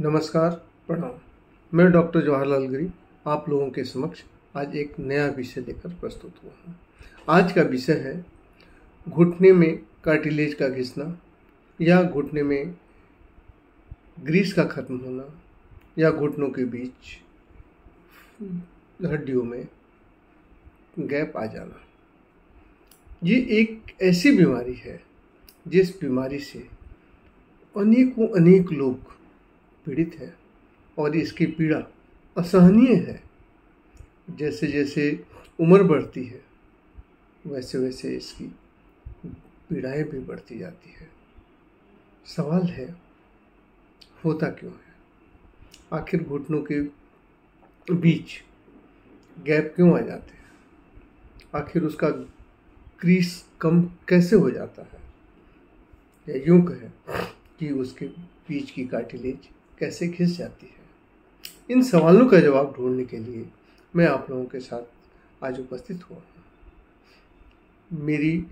नमस्कार, प्रणाम। मैं डॉक्टर जवाहरलाल गिरी आप लोगों के समक्ष आज एक नया विषय लेकर प्रस्तुत हुआ हूँ। आज का विषय है घुटने में कार्टिलेज का घिसना या घुटने में ग्रीस का खत्म होना या घुटनों के बीच हड्डियों में गैप आ जाना। ये एक ऐसी बीमारी है जिस बीमारी से अनेक लोग पीड़ित है और इसकी पीड़ा असहनीय है। जैसे जैसे उम्र बढ़ती है वैसे वैसे इसकी पीड़ाएं भी बढ़ती जाती है। सवाल है, होता क्यों है? आखिर घुटनों के बीच गैप क्यों आ जाते हैं? आखिर उसका क्रीस कम कैसे हो जाता है, या यूं कहें कि उसके बीच की कार्टिलेज कैसे घिस जाती है? इन सवालों का जवाब ढूंढने के लिए मैं आप लोगों के साथ आज उपस्थित हुआ हूँ। मेरी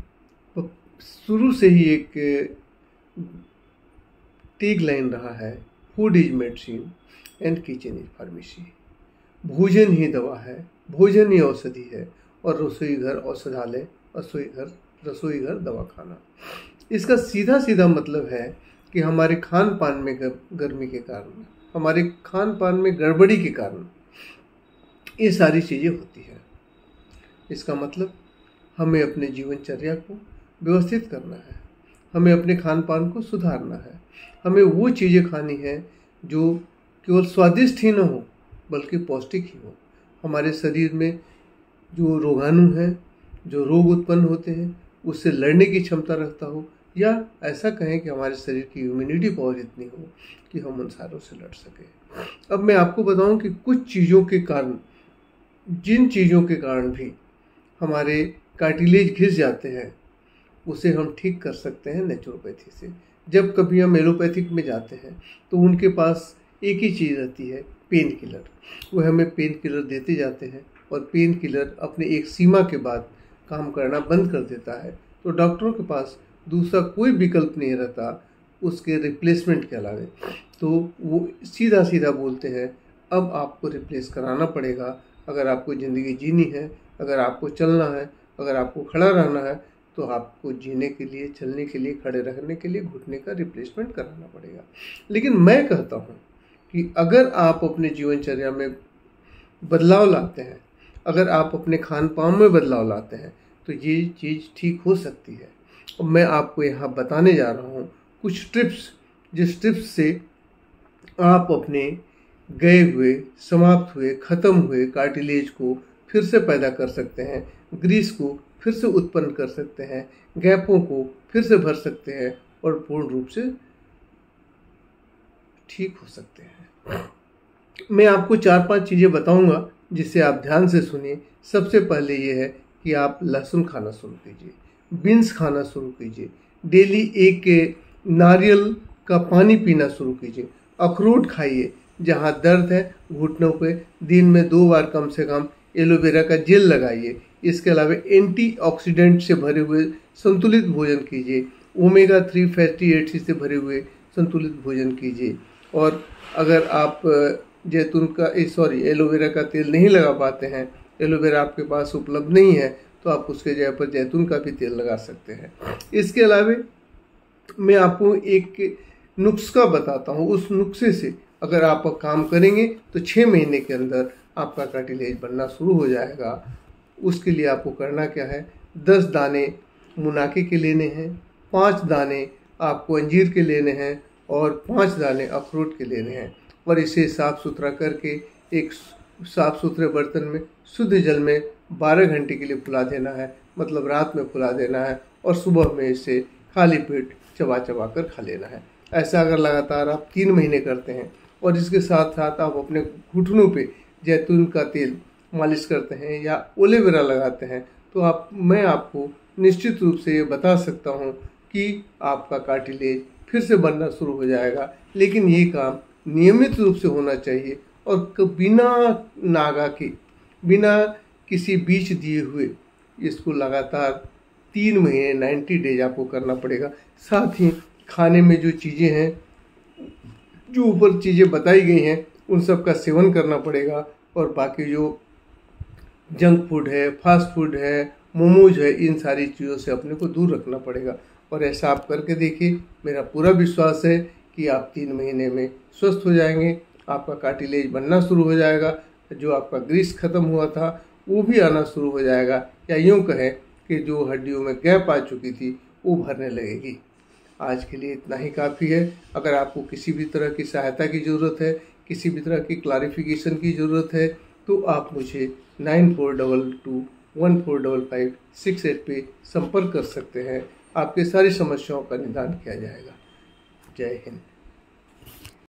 शुरू से ही एक टैग लाइन रहा है, food is medicine and kitchen is pharmacy. भोजन ही दवा है, भोजन ही औषधि है और रसोई घर औषधालय, रसोई घर दवाखाना। इसका सीधा सीधा मतलब है कि हमारे खान पान में गर्मी के कारण, हमारे खान पान में गड़बड़ी के कारण ये सारी चीज़ें होती हैं। इसका मतलब हमें अपने जीवनचर्या को व्यवस्थित करना है, हमें अपने खान पान को सुधारना है, हमें वो चीज़ें खानी है जो केवल स्वादिष्ट ही न हो बल्कि पौष्टिक ही हो। हमारे शरीर में जो रोगाणु हैं, जो रोग उत्पन्न होते हैं, उससे लड़ने की क्षमता रखता हो, या ऐसा कहें कि हमारे शरीर की इम्यूनिटी पावर इतनी हो कि हम उन सारों से लड़ सकें। अब मैं आपको बताऊं कि कुछ चीज़ों के कारण, जिन चीज़ों के कारण भी हमारे कार्टिलेज घिस जाते हैं, उसे हम ठीक कर सकते हैं नेचुरोपैथी से। जब कभी हम एलोपैथिक में जाते हैं तो उनके पास एक ही चीज़ रहती है, पेन किलर। वो हमें पेन किलर देते जाते हैं और पेन किलर अपने एक सीमा के बाद काम करना बंद कर देता है। तो डॉक्टरों के पास दूसरा कोई विकल्प नहीं रहता उसके रिप्लेसमेंट के अलावे। तो वो सीधा सीधा बोलते हैं, अब आपको रिप्लेस कराना पड़ेगा। अगर आपको ज़िंदगी जीनी है, अगर आपको चलना है, अगर आपको खड़ा रहना है, तो आपको जीने के लिए, चलने के लिए, खड़े रहने के लिए घुटने का रिप्लेसमेंट कराना पड़ेगा। लेकिन मैं कहता हूँ कि अगर आप अपने जीवनचर्या में बदलाव लाते हैं, अगर आप अपने खान पान में बदलाव लाते हैं, तो ये चीज़ ठीक हो सकती है। और मैं आपको यहाँ बताने जा रहा हूँ कुछ टिप्स, जिस टिप्स से आप अपने गए हुए, समाप्त हुए, ख़त्म हुए कार्टिलेज को फिर से पैदा कर सकते हैं, ग्रीस को फिर से उत्पन्न कर सकते हैं, गैपों को फिर से भर सकते हैं और पूर्ण रूप से ठीक हो सकते हैं। मैं आपको 4-5 चीज़ें बताऊंगा जिससे आप ध्यान से सुनिए। सबसे पहले ये है कि आप लहसुन खाना शुरू कीजिए, बीन्स खाना शुरू कीजिए, डेली एक नारियल का पानी पीना शुरू कीजिए, अखरोट खाइए, जहाँ दर्द है घुटनों पे दिन में 2 बार कम से कम एलोवेरा का जेल लगाइए। इसके अलावा एंटीऑक्सीडेंट से भरे हुए संतुलित भोजन कीजिए, ओमेगा 3 फैटी एसिड से भरे हुए संतुलित भोजन कीजिए। और अगर आप एलोवेरा का तेल नहीं लगा पाते हैं, एलोवेरा आपके पास उपलब्ध नहीं है, तो आप उसके जगह पर जैतून का भी तेल लगा सकते हैं। इसके अलावा मैं आपको एक नुस्खा बताता हूँ। उस नुस्खे से अगर आप काम करेंगे तो 6 महीने के अंदर आपका कार्टिलेज बनना शुरू हो जाएगा। उसके लिए आपको करना क्या है, 10 दाने मुनाके के लेने हैं, 5 दाने आपको अंजीर के लेने हैं और 5 दाने अखरोट के लेने हैं। और इसे साफ़ सुथरा करके एक साफ़ सुथरे बर्तन में शुद्ध जल में 12 घंटे के लिए फुला देना है, मतलब रात में फुला देना है, और सुबह में इसे खाली पेट चबा चबा कर खा लेना है। ऐसा अगर लगातार आप 3 महीने करते हैं और इसके साथ साथ आप अपने घुटनों पे जैतून का तेल मालिश करते हैं या एलोवेरा लगाते हैं, तो मैं आपको निश्चित रूप से ये बता सकता हूँ कि आपका कार्टिलेज फिर से बनना शुरू हो जाएगा। लेकिन ये काम नियमित रूप से होना चाहिए और बिना नागा के, बिना किसी बीच दिए हुए इसको लगातार 3 महीने 90 डेज आपको करना पड़ेगा। साथ ही खाने में जो चीज़ें हैं जो ऊपर चीज़ें बताई गई हैं उन सब का सेवन करना पड़ेगा, और बाकी जो जंक फूड है, फास्ट फूड है, मोमोज है, इन सारी चीज़ों से अपने को दूर रखना पड़ेगा। और ऐसा आप करके देखिए, मेरा पूरा विश्वास है कि आप 3 महीने में स्वस्थ हो जाएंगे। आपका कार्टिलेज बनना शुरू हो जाएगा, जो आपका ग्रीस खत्म हुआ था वो भी आना शुरू हो जाएगा, या यूँ कहें कि जो हड्डियों में गैप आ चुकी थी वो भरने लगेगी। आज के लिए इतना ही काफ़ी है। अगर आपको किसी भी तरह की सहायता की ज़रूरत है, किसी भी तरह की क्लैरिफिकेशन की ज़रूरत है, तो आप मुझे 9422145568 पे संपर्क कर सकते हैं। आपके सारी समस्याओं का निदान किया जाएगा। जय हिंद।